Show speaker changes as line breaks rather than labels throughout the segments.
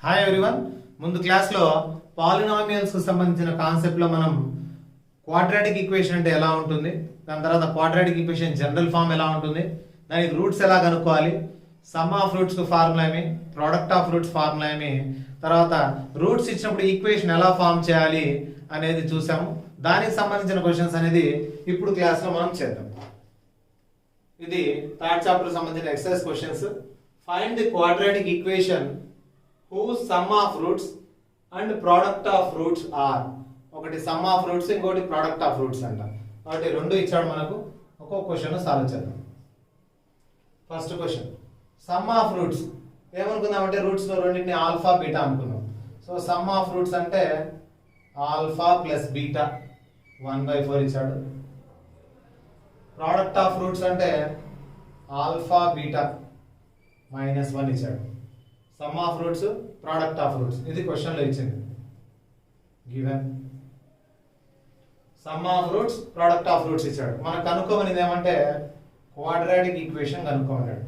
Hi everyone. ముందు క్లాస్లో polynomials కు సంబంధించిన కాన్సెప్ట్ లో మనం క్వాడ్రాటిక్ ఈక్వేషన్ అంటే ఎలా ఉంటుంది, దాని తర్వాత క్వాడ్రాటిక్ ఈక్వేషన్ జనరల్ ఫామ్ ఎలా ఉంటుంది, దానికి రూట్స్ ఎలా కనుక్కోవాలి, సమ్ ఆఫ్ రూట్స్ కు ఫార్ములా ఏమి, ప్రోడక్ట్ ఆఫ్ రూట్స్ ఫార్ములా ఏమి, తర్వాత రూట్స్ ఇచ్చినప్పుడు ఈక్వేషన్ ఎలా ఫామ్ చేయాలి అనేది చూసాము. దానికి సంబంధించిన క్వశ్చన్స్ అనేది ఇప్పుడు క్లాస్ లో మనం చేద్దాం. ఇది థర్డ్ చాప్టర్ సంబంధించిన exercise questions. Find the quadratic equation whose sum of roots and product of roots are. ఒకటి సమ్ ఆఫ్ రూట్స్, ఇంకోటి ప్రోడక్ట్ ఆఫ్ రూట్స్ అంట. కాబట్టి రెండు ఇచ్చాడు మనకు. ఒక్కొక్క క్వశ్చన్ సాల్వ్ చేద్దాం. First question sum of roots ఏమనుకుందామంటే రూట్స్ లో రెండింటిని ఆల్ఫా బీటా అనుకున్నాం. సో సమ్ ఆఫ్ రూట్స్ అంటే ఆల్ఫా ప్లస్ బీటా 1/4 ఇచ్చాడు. ప్రోడక్ట్ ఆఫ్ రూట్స్ అంటే ఆల్ఫా బీటా -1 ఇచ్చాడు. Sum of roots, product of roots, ఇది క్వశ్చన్ లో ఇచ్చింది. Given sum of roots, product of roots ఇచ్చాడు. మనకు కనుక్కోమనేది ఏమంటే క్వాడ్రాటిక్ ఈక్వేషన్ కనుక్కోమన్నాడు.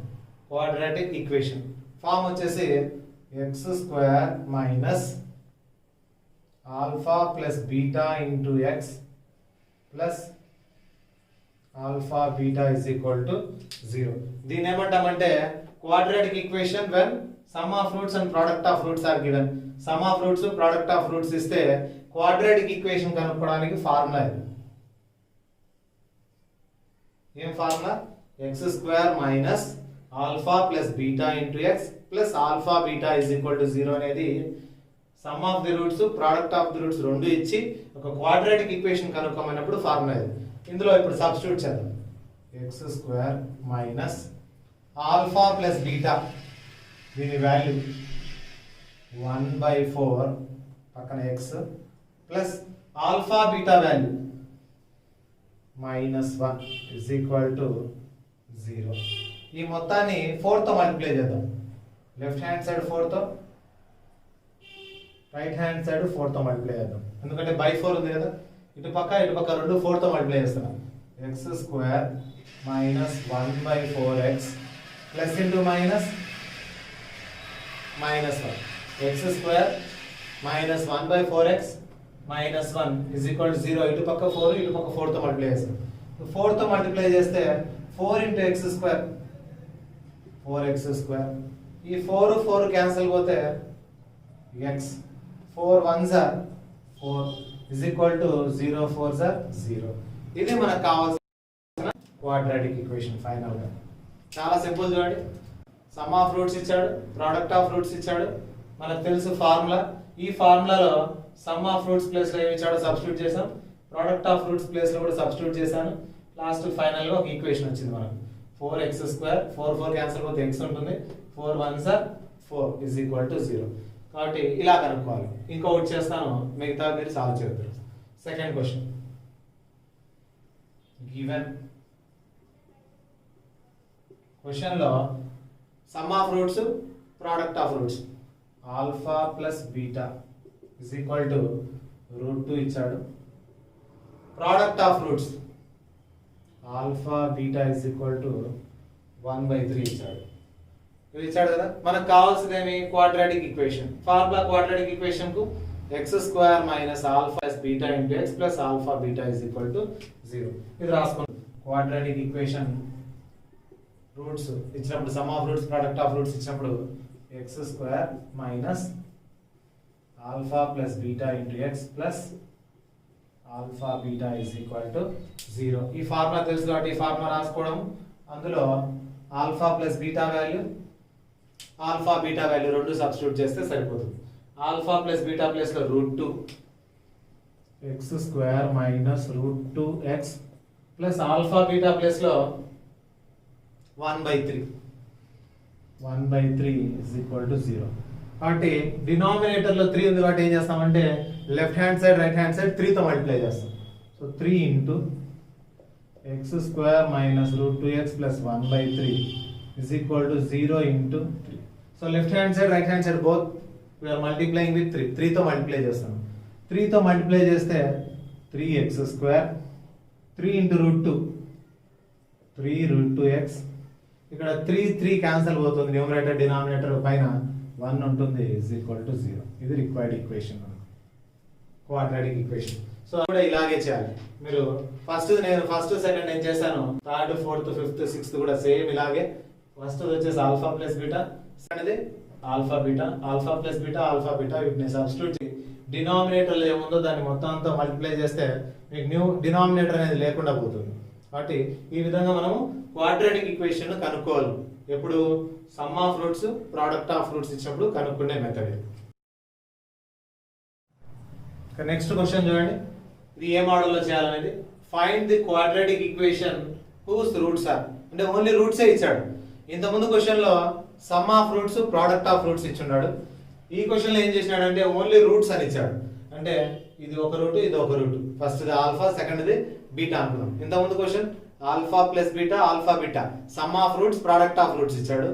క్వాడ్రాటిక్ ఈక్వేషన్ ఫామ్ వచ్చేసి x² minus alpha plus beta into x plus alpha beta is equal to 0. దీన్ని ఏమంటామంటే quadratic equation when sum of roots and product of roots are given. Sum of roots, product of roots ఇస్తే quadratic equation కనుక్కోవడానికి formula ఇది. ఏం formula? x² minus alpha plus beta into x plus alpha beta is equal to 0 అనేది sum of the roots, product of the roots రెండు ఇచ్చి ఒక quadratic equation కనుక్కోమన్నప్పుడు formula ఇది. ఇందులో ఇప్పుడు సబ్స్టిట్యూట్ చేద్దాం. x² minus alpha plus beta, దీని value 1/4 పక్కన X plus alpha beta value -1 is equal to 0. ఈ మొత్తాన్ని 4 తో మల్టిప్లై చేద్దాం. లెఫ్ట్ హ్యాండ్ సైడ్ 4 తో, రైట్ హ్యాండ్ సైడ్ 4 తో మల్టిప్లై చేద్దాం. ఎందుకంటే /4 ఉంది కదా, ఇటు పక్క రెండు 4 తో మల్టిప్లై చేస్తున్నాం. x² minus 1/4x plus into minus -1 x² minus 1/4x -1 is equal to 0. ఇటు పక్క 4, ఇటు పక్క 4 తో మల్టిప్లై చేస్తాం. 4 తో మల్టిప్లై చేస్తే 4 ఇంటూ x², 4x². ఈ 4 క్యాన్సిల్ పోతే x, 4 1s are 4 is equal to 0 4s are 0. ఇది మనకు కావాల్సిన క్వాడ్రాటిక్ ఈక్వేషన్ ఫైనల్ గా. చాలా సింపుల్ చూడండి. సమ్ ఆఫ్ రూట్స్ ఇచ్చాడు, ప్రోడక్ట్ ఆఫ్ రూట్స్ ఇచ్చాడు, మనకు తెలుసు ఫార్ములా. ఈ ఫార్ములాలో సమ్ ఆఫ్ రూట్స్ ప్లేస్ లో ఏమి ఇచ్చాడో సబ్స్టిట్యూట్ చేసాం, ప్రోడక్ట్ ఆఫ్ రూట్స్ ప్లేస్ లో కూడా సబ్స్టిట్యూట్ చేశాను. లాస్ట్ ఫైనల్ గా ఒక ఈక్వేషన్ వచ్చింది మనకు. 4x², 4 క్యాన్సిల్ పోతే x ఉంటుంది, 4 1s are 4 is equal to 0. కాబట్టి ఇలా కనుక్కోవాలి. ఇంకొకటి చేస్తాను, మిగతా మీరు సాల్వ్ చేస్తారు. సెకండ్ క్వశ్చన్ గివెన్ క్వశ్చన్ లో sum of roots, product of roots alpha plus beta is equal to √2 ఇచ్చాడు. Product of roots alpha beta is equal to 1/3 ఇచ్చాడు. ఇది ఇచ్చాడు కదా. మనకు కావాల్సింది ఏమి? Quadratic equation. Formula quadratic equation కు x² minus alpha plus beta into x plus alpha beta is equal to 0. ఇది రాసుకుంటాం. క్వాడ్రాటిక్ ఈక్వేషన్ రూట్స్ ఇచ్చినప్పుడు, some of roots, product of roots ఇచ్చినప్పుడు x² minus alpha plus beta into x plus alpha beta is equal to 0. ఈ formula తెలుసు కాబట్టి ఈ formula రాసుకోవడం. అందులో alpha plus beta value, alpha beta value రెండు substitute చేస్తే సరిపోతుంది. ఆల్ఫా ప్లస్ బీటా ప్లేస్ లో √2 x² minus √2x plus alpha beta place లో 1/3 ఇస్ ఈక్వల్ టు 0. కాబట్టి డినామినేటర్ లో 3 ఉంది కాబట్టి ఏం చేస్తామంటే left hand side, right hand side 3 తో మల్టిప్లై చేస్తాం. So 3 into x² minus √2x plus 1/3 is equal to 0 into 3. So left hand side, right hand side both we're multiplying with 3. 3 తో multiply చేస్తాం. 3 తో మల్టిప్లై చేస్తే 3x², 3 ఇంటూ √2 3 √2x. ఇక్కడ 3 cancel పోతుంది, numerator denominator పైన 1 ఉంటుంది ఈజ్ ఈక్వల్ టు 0. ఇది required equation మనకు, క్వాడ్రాటిక్ ఈక్వేషన్. సో కూడా ఇలాగే చేయాలి మీరు. నేను ఫస్ట్ సెకండ్ ఏం చేశాను, థర్డ్ ఫోర్త్ ఫిఫ్త్ సిక్స్త్ కూడా సేమ్ ఇలాగే. ఫస్ట్ వచ్చేసి ఆల్ఫా ప్లస్ బీటా, అనేది alpha beta, alpha plus beta, alpha beta. వీటిని సబ్స్టిట్యూట్ చేసి డినామినేటర్లో ఏముందో దాన్ని మొత్తం అంతా మల్టిప్లై చేస్తే మీకు న్యూ డినామినేటర్ అనేది లేకుండా పోతుంది. కాబట్టి ఈ విధంగా మనము క్వాడ్రాటిక్ ఈక్వేషన్ కనుక్కోవాలి. ఎప్పుడు sum of roots product of roots ఇచ్చినప్పుడు కనుక్కునే మెథడ్ ఇది. నెక్స్ట్ క్వశ్చన్ చూడండి, ఇది ఏ మోడల్లో చేయాలనేది. Find the quadratic equation whose roots are, అంటే ఓన్లీ రూట్సే ఇచ్చాడు. ఇంతకుముందు క్వశ్చన్ లో sum of roots product of roots ఇచ్చున్నాడు. ఈ క్వశ్చన్ లో ఏం చేసినాడు అంటే ఓన్లీ రూట్స్ అని ఇచ్చాడు. అంటే ఇది ఒక రూట్, ఇది ఒక root. First the alpha, second the beta అనుకున్నాం. ఇంతకుముందు question alpha plus beta, alpha beta, sum of roots product of roots ఇచ్చాడు.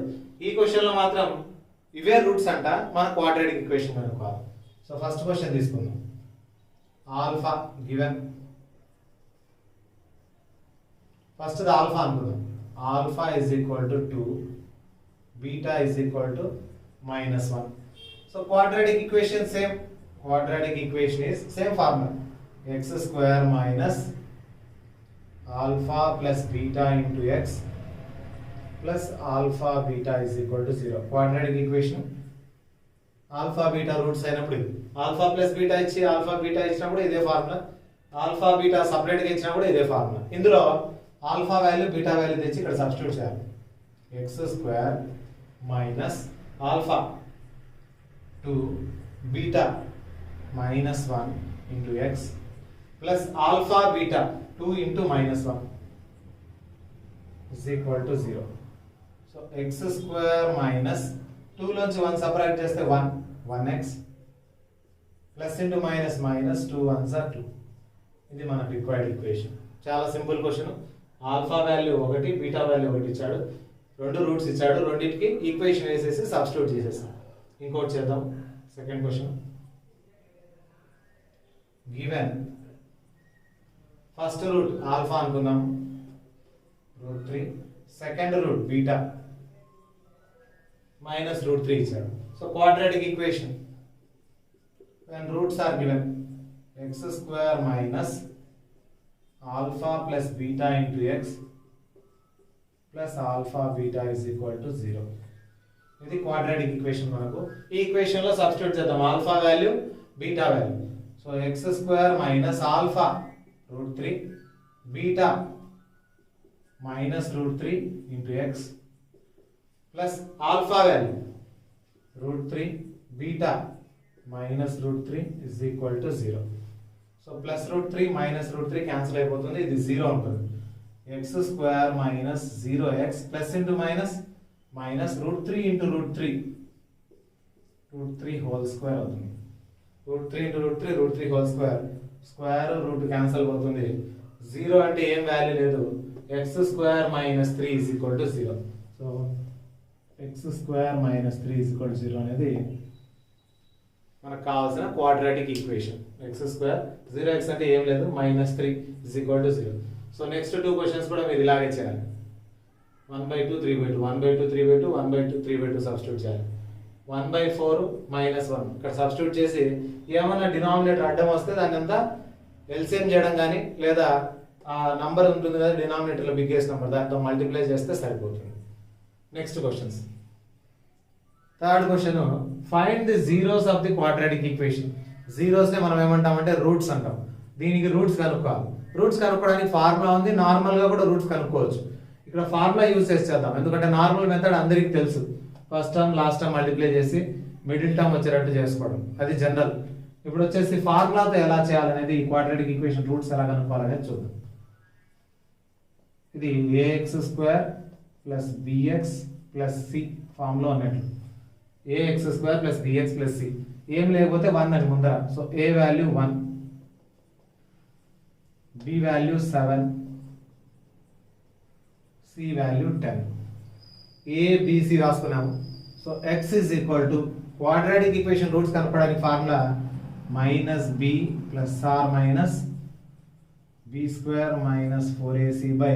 ఈ క్వశ్చన్ లో మాత్రం ఇవే రూట్స్ అంట, మన క్వాడ్రాటిక్ ఈక్వేషన్ కనుక్కోవాలి. సో ఫస్ట్ క్వశ్చన్ తీసుకుందాం. Alpha given, first the alpha అనుకుందాం. Alpha is equal to 2, beta is equal to -1. So quadratic equation same. Quadratic equation is same formula. X square minus alpha plus beta into x plus alpha beta is equal to 0. Quadratic equation. Alpha beta roots అయినప్పుడు alpha plus beta ఇచ్చి alpha beta ఇచ్చినప్పుడు ఇదే formula, alpha beta separate గా ఇచ్చినప్పుడు ఇదే formula. ఇందులో alpha value beta value తెచ్చి ఇక్కడ సబ్స్టిట్యూట్ చేయాలి. X square minus alpha 2 beta -1 into x plus alpha beta 2 into -1 is equal to 0. So X square minus 2 లోంచి 1 సపరేట్ చేస్తే 1x plus into minus minus 2 1s are 2. ఇది మన required equation. చాలా simple question. Alpha value 1, beta value 1 ఇచ్చాడు, 2 roots ఇచ్చాడు, రెండింటికి equation వేసేసి substitute చేసేసాం. ఇంకోటి చేద్దాం. Second question given first root alpha అనుకుందాం, √3, సెకండ్ రూట్ బీటా -√3 ఇచ్చాడు. So quadratic equation when roots are given x square minus alpha plus beta into x plus alpha beta is equal to 0. ఇది quadratic equation. మనకు ఈ equation లో substitute చేద్దాం alpha value beta value. So X square minus alpha √3 beta -√3 into x plus alpha value √3 beta -√3 is equal to 0. So +√3 -√3 cancel అయిపోతుంది, ఇది 0 ఉంటుంది. X square minus 0x plus into minus -√3 into √3 whole square అవుతుంది. √3 into √3 whole square, square root cancel అవుతుంది. 0 అంటే ఏం value లేదు. X square -3 is equal to 0. So X square -3 is equal to 0 అనేది మనకు కావాల్సిన quadratic equation. X square 0x అంటే ఏం లేదు, -3 is equal to 0. So next 2 questions కూడా మీరు ఇలాగే చేయాలి. 1/2 3/2 1/2 3/2 1/2 3/2 సబ్స్టిట్యూట్ చేయాలి. 1/4 -1 ఇక్కడ సబ్స్టిట్యూట్ చేసి ఏమన్నా డినామినేటర్ అడ్డం వస్తే దాన్ని అంతా ఎల్సిఎం చేయడం కానీ లేదా ఆ నంబర్ ఉంటుంది కదా డినామినేటర్లో బిగ్గెస్ట్ నంబర్, దాంతో మల్టిప్లై చేస్తే సరిపోతుంది. Next questions. Third question find the zeros of the quadratic equation. Zeros ని మనం ఏమంటామంటే రూట్స్ అంటాం. దీనికి రూట్స్ కనుక్కోవాలి. రూట్స్ కనుక్కోవడానికి ఫార్ములా ఉంది, నార్మల్ గా కూడా రూట్స్ కనుక్కోవచ్చు. ఇక్కడ ఫార్ములా యూజ్ చేద్దాం, ఎందుకంటే నార్మల్ మెథడ్ అందరికి తెలుసు. First term last term multiply చేసి మిడిల్ టర్మ్ వచ్చేటట్టు చేసుకోవడం, అది జనరల్. ఇప్పుడు వచ్చేసి ఫార్ములాతో ఎలా చేయాలనేది, ఈ క్వాడ్రాటిక్ ఈక్వేషన్ రూట్స్ ఎలా కనుక్కోవాలనేది చూద్దాం. ఇది ax² plus bx plus c form లో ఉన్నట్లు. ax² plus bx plus c ఏం లేకపోతే 1 అని ముందర. So a value 1, b value 7, c value 10. a b c రాసుకున్నాము. So x is equal to quadratic equation roots కనుక్కోవడానికి formula -b plus r minus b² minus 4ac by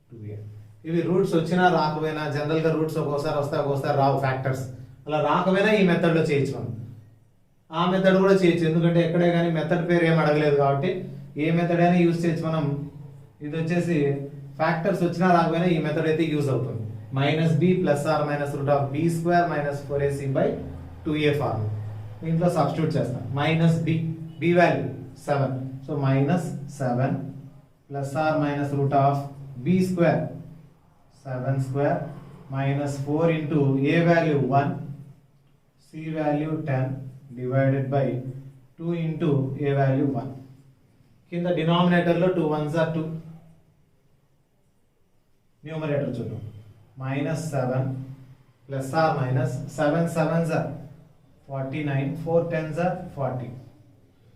2a. ఇవి roots వచ్చినా రాకపోయినా, general గా రూట్స్ ఒక్కోసారి వస్తాయి ఒక్కోసారి రావు factors. అలా రాకపోయినా ఈ మెథడ్లో చేయొచ్చు మనం. ఆ మెథడ్ కూడా చేయొచ్చు, ఎందుకంటే ఎక్కడే కానీ మెథడ్ పేరు ఏం అడగలేదు కాబట్టి ఏ మెథడ్ అయినా యూజ్ చేయొచ్చు మనం. ఇది వచ్చేసి ఫ్యాక్టర్స్ వచ్చినా రాకపోయినా ఈ మెథడ్ అయితే యూజ్ అవుతుంది. Minus B plus or minus root of B square minus 4ac by 2a form. దీంట్లో సబ్స్టిట్యూట్ చేస్తాం. Minus B, B value 7, so minus 7 plus or minus root of B square 7 square minus 4 into A value 1, C value 10 divided by 2 into A value 1. కింద డినామినేటర్లో 2 1s are 2. Numerator చూద్దాం. Minus 7 plus or minus 7 7s are 49, 4 10s are 40.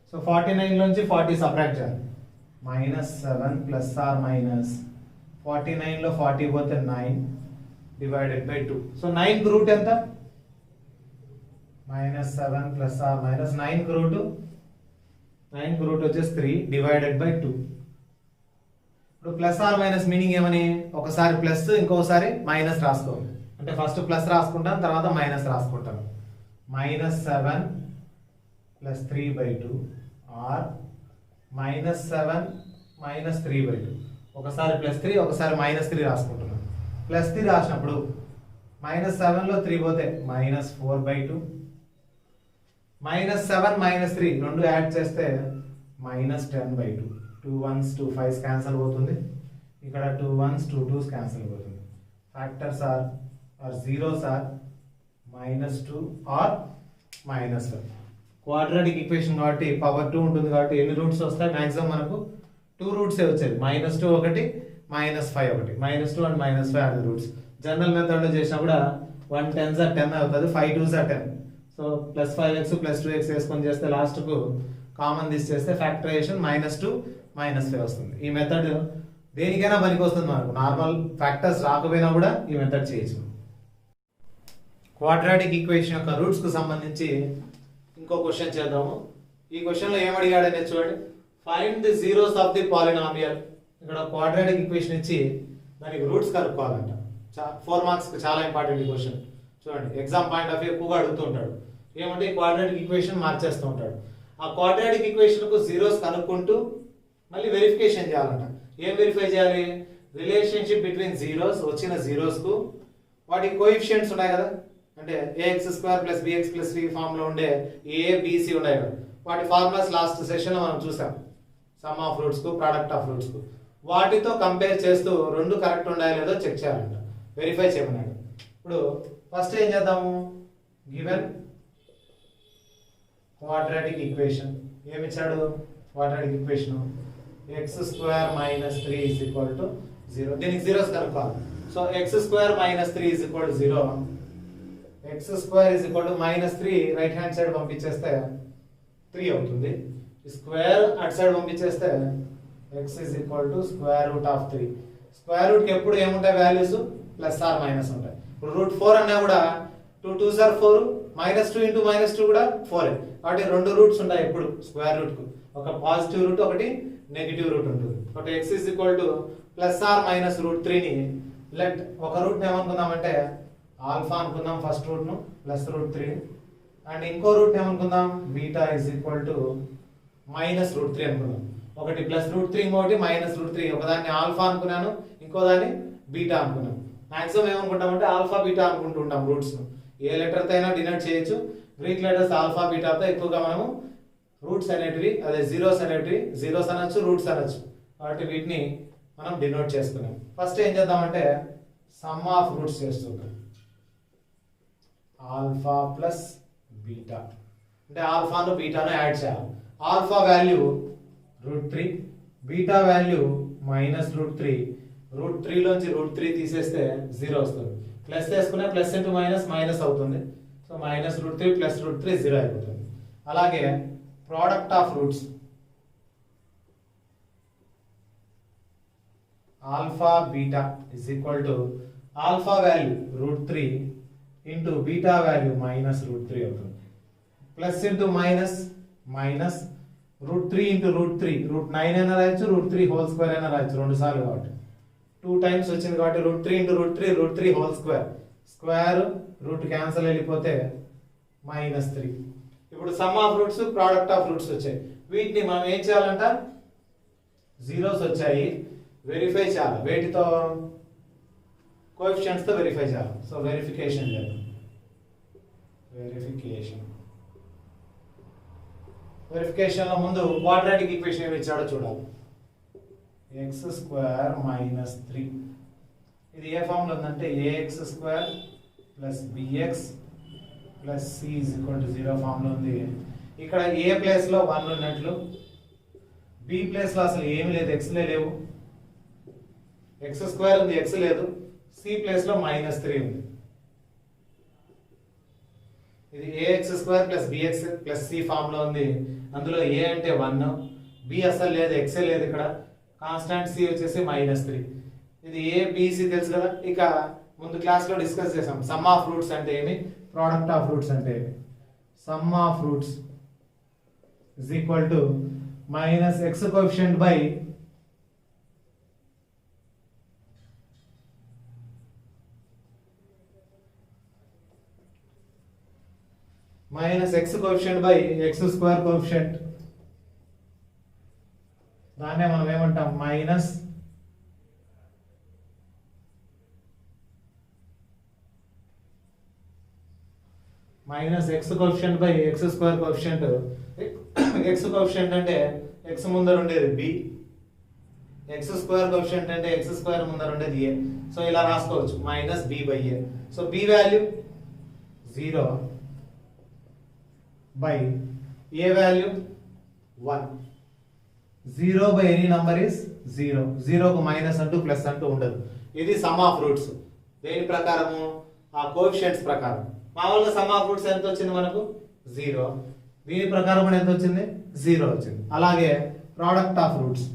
So 49 నుంచి 40 subtract చేయాలి. Minus 7 plus or minus 49లో 40 పోతే 9 divided by 2. So 9 కు route ఎంత? Minus 7 plus or minus 9 కు route వచ్చేసి 3 డివైడెడ్ బై 2. ఇప్పుడు ప్లస్ ఆర్ మైనస్ మీనింగ్ ఏమని, ఒకసారి ప్లస్ ఇంకోసారి మైనస్ రాసుకోవాలి. అంటే ఫస్ట్ ప్లస్ రాసుకుంటాం, తర్వాత మైనస్ రాసుకుంటాం. Minus 7 plus 3/2 or minus 7 minus 3/2. ఒకసారి ప్లస్ 3 ఒకసారి మైనస్ 3 రాసుకుంటున్నాం. ప్లస్ 3 రాసినప్పుడు మైనస్ 7లో 3 పోతే మైనస్ 4/2. మైనస్ 7 మైనస్ 3 రెండు యాడ్ చేస్తే మైనస్ 10/2. 2 1s 2 5s క్యాన్సల్ పోతుంది. ఇక్కడ 2 1s 2 2s క్యాన్సల్ పోతుంది. Factors are zeros are -2 or -1. Quadratic equation కాబట్టి పవర్ 2 ఉంటుంది కాబట్టి ఎన్ని రూట్స్ వస్తాయి? మాక్సిమం మనకు 2 రూట్సే వచ్చేది. -2 ఒకటి, -5 ఒకటి. -2 and -5 are the roots. General మెథడ్లో చేసినా కూడా 1 10s are 10 అవుతుంది, 5 2s are 10. So plus 5x plus 2x వేసుకొని చేస్తే లాస్ట్కు కామన్ తీసేస్తే ఫ్యాక్టరైజేషన్ -2 -5 వస్తుంది. ఈ మెథడ్ దేనికైనా పనికి వస్తుంది మనకు. నార్మల్ ఫ్యాక్టర్స్ రాకపోయినా కూడా ఈ మెథడ్ చేయొచ్చు. క్వాడ్రాటిక్ ఈక్వేషన్ యొక్క రూట్స్ కు సంబంధించి ఇంకో క్వశ్చన్ చేద్దాము. ఈ క్వశ్చన్ లో ఏం అడిగాడనే చూడండి. Find the zeros of the polynomial. ఇక్కడ క్వాడ్రాటిక్ ఈక్వేషన్ ఇచ్చి దానికి రూట్స్ కనుక్కోవాలంట. 4 మార్క్స్ కి చాలా ఇంపార్టెంట్ ఈ క్వశ్చన్. చూడండి, ఎగ్జామ్ పాయింట్ ఆఫ్ వ్యూ ఎక్కువగా అడుగుతూ ఉంటాడు. ఏమంటే క్వాడ్రాటిక్ ఈక్వేషన్ మార్చేస్తూ ఉంటాడు. ఆ క్వాడ్రాటిక్ ఈక్వేషన్ కు జీరోస్ కనుక్కుంటూ మళ్ళీ వెరిఫికేషన్ చేయాలంట. ఏం వెరిఫై చేయాలి? రిలేషన్షిప్ బిట్వీన్ జీరోస్, వచ్చిన జీరోస్ కు వాటి కోఎఫిషియెంట్స్ ఉన్నాయి కదా, అంటే ax² + bx + c ఫామ్ లో ఉండే a b c ఉన్నాయి కదా, వాటి ఫార్ములాస్ లాస్ట్ సెషన్ లో మనం చూసాం. సమ్ ఆఫ్ రూట్స్ కు, ప్రోడక్ట్ ఆఫ్ రూట్స్ కు, వాటితో కంపేర్ చేస్తూ రెండు కరెక్ట్ ఉన్నాయో లేదో చెక్ చేయాలంట, వెరిఫై చేయమన్నాడు. ఇప్పుడు ఫస్ట్ ఏం చేద్దాము? గివెన్ క్వాడ్రాటిక్ ఈక్వేషన్ ఏమిచ్చాడు? Quadratic equation x² - 3 = 0. దీనికి జీరోస్ కనుక్కోవాలి. So x² - 3 = 0. x² -3 right hand side పంపించేస్తే 3 అవుతుంది. స్క్వేర్ అటు సైడ్ పంపించేస్తే x = √3. స్క్వేర్ రూట్ కి ఎప్పుడు ఏముంటాయి వాల్యూస్? ప్లస్ ఆర్ మైనస్ ఉంటాయి. ఇప్పుడు √4 అన్నా కూడా 2 2s are 4, -2 × -2 కూడా 4. కాబట్టి రెండు రూట్స్ ఉంటాయి ఎప్పుడు స్క్వేర్ రూట్ కు. ఒక పాజిటివ్ రూట్, ఒకటి నెగిటివ్ రూట్ ఉంటుంది. ఒకటి x = +r - √3 ని లెట్ ఒక రూట్ ఏమనుకుందామంటే ఆల్ఫా అనుకుందాం, ఫస్ట్ రూట్ ను +√3, అండ్ ఇంకో రూట్ ఏమనుకుందాం బీటా = -√3 అనుకుందాం. ఒకటి +√3 ఇంకోటి -√3. ఒకదాన్ని ఆల్ఫా అనుకున్నాను, ఇంకో దాన్ని బీటా అనుకున్నాను. మాక్సిమం ఏమనుకుంటామంటే ఆల్ఫా బీటా అనుకుంటూ ఉంటాం రూట్స్ ను. ఏ లెటర్ తో అయినా డినోట్ చేయొచ్చు. గ్రీక్ లెటర్స్ ఆల్ఫా బీటాతో ఎక్కువగా మనము రూట్స్ అనేటివి, అదే జీరోస్ అనేటివి, జీరోస్ అనొచ్చు, రూట్స్ అనొచ్చు. కాబట్టి వీటిని మనం డినోట్ చేసుకున్నాం. ఫస్ట్ ఏం చేద్దామంటే సమ్ ఆఫ్ రూట్స్ చేస్తున్నాం. ఆల్ఫా ప్లస్ బీటా అంటే ఆల్ఫాను బీటాను యాడ్ చేయాలి. Alpha value √3, beta value -√3. √3 లోంచి √3 తీసేస్తే 0 వస్తుంది. ప్లస్ చేసుకునే ప్లస్ ఇంటూ మైనస్ మైనస్ అవుతుంది. సో -√3 + √3 0 అయిపోతుంది. అలాగే product of roots alpha beta = alpha value √3 into beta value -√3 అవుతుంది. ప్లస్ ఇంటూ మైనస్ మైనస్ √3 × √3 √9 అయినా రాయొచ్చు, √3² అయినా రాయొచ్చు, 2 సార్లు కాబట్టి 2 టైమ్స్ వచ్చింది కాబట్టి √3 × √3 √3² స్క్వేర్ రూట్ క్యాన్సల్ వెళ్ళిపోతే -3. ఇప్పుడు some of roots product of roots వచ్చాయి. వీటిని మనం ఏం చేయాలంట, జీరోస్ వచ్చాయి, వెరిఫై చేయాలి. వేటితో? కోఎఫిషియంట్స్ తో వెరిఫై చేయాలి. సో వెరిఫికేషన్ చేద్దాం. వెరిఫికేషన్ లో ముందు క్వాడ్రాటిక్ ఈక్వేషన్ ఏమి ఇచ్చాడో చూడాలి. x² - 3 ఇది ఏ ఫామ్ లో ఉందంటే ax² + bx + c = 0 ఫామ్ లో ఉంది. ఇక్కడ a ప్లేస్ లో 1 ఉన్నట్లు, b ప్లేస్ లో అసలు ఏమీ లేదు, x లే లేవు, x² ఉంది, x లేదు, c ప్లేస్ లో -3 ఉంది. ఇది ax² + bx + c ఫామ్ లో ఉంది. అందులో a అంటే 1, b అసలు లేదు, x లేదు, ఇక్కడ కాన్స్టాంట్ c వచ్చేసి -3. ఇది a b c తెలుసు కదా. ఇక ముందు క్లాస్ లో డిస్కస్ చేసాం సమ్ ఆఫ్ రూట్స్ అంటే ఏమి, ప్రోడక్ట్ ఆఫ్ రూట్స్ అంటే ఏమి. Some of roots = -x coefficient by -x coefficient by x² coefficient. దాన్నే మనం ఏమంటాం, -x coefficient by x² coefficient. x coefficient అంటే x ముందర ఉండేది b, x² కోఎఫిషియంట్ అంటే x² ముందర ఉండేది a. సో ఇలా రాసుకోవచ్చు -b/a. So b value 0 by a value 1. 0 by any number is 0. 0 కు మైనస్ అంటూ ప్లస్ అంటూ ఉండదు. ఇది సమ్ ఆఫ్ రూట్స్. దేని ప్రకారము? ఆ కోఎఫిషియంట్స్ ప్రకారం. మామూలుగా సమ్ ఆఫ్ రూట్స్ ఎంత వచ్చింది మనకు? 0. దీని ప్రకారం కూడా ఎంత వచ్చింది? 0 వచ్చింది. అలాగే ప్రోడక్ట్ ఆఫ్ రూట్స్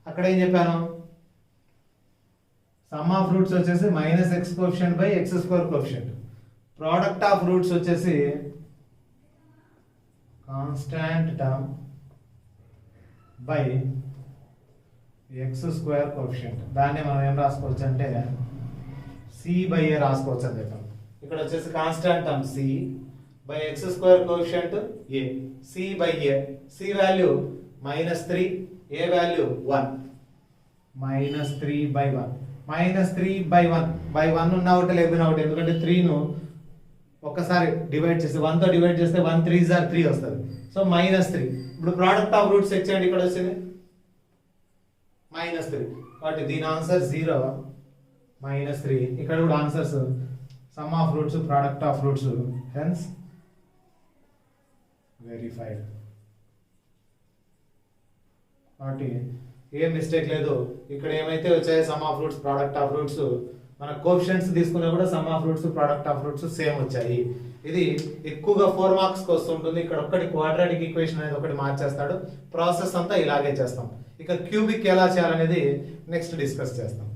అక్కడ ఏం చెప్పాను? సమ్ ఆఫ్ రూట్స్ వచ్చేసి -x coefficient by x² coefficient. Product of roots వచ్చేసి constant term by x² coefficient. దాన్ని మనం ఏం రాసుకోవచ్చు అంటే c/a రాసుకోవచ్చు అని చెప్పాం. ఇక్కడ వచ్చేసి constant term c by x² coefficient a, c/a. c value -3, a value 1. -3/1 -3/1 ఉన్న ఒకటి లేకపోయినా ఒకటి, ఎందుకంటే 3ను ఒక్కసారి డివైడ్ చేస్తే 1 తో డివైడ్ చేస్తే 1 3s are 3 వస్తుంది. సో -3. ఇప్పుడు ప్రోడక్ట్ ఆఫ్ రూట్స్ ఎక్స్చేంజ్ ఇక్కడ వచ్చింది -3. కాబట్టి దీని ఆన్సర్ 0 -3. ఇక్కడ కూడా answers some of roots, product of roots, hence verified. కాబట్టి ఏ మిస్టేక్ లేదు. ఇక్కడ ఏమైతే వచ్చాయో some of roots, product of roots, మన కోఎఫిషియంట్స్ తీసుకున్నా కూడా some of roots, product of roots same వచ్చాయి. ఇది ఎక్కువగా 4 మార్క్స్ కి వస్తుంటుంది. ఇక్కడ ఒక్కటి క్వాడ్రాటిక్ ఈక్వేషన్ అనేది ఒకటి మార్చేస్తాడు. ప్రాసెస్ అంతా ఇలాగే చేస్తాం. ఇక క్యూబిక్ ఎలా చేయాలనేది నెక్స్ట్ డిస్కస్ చేస్తాం.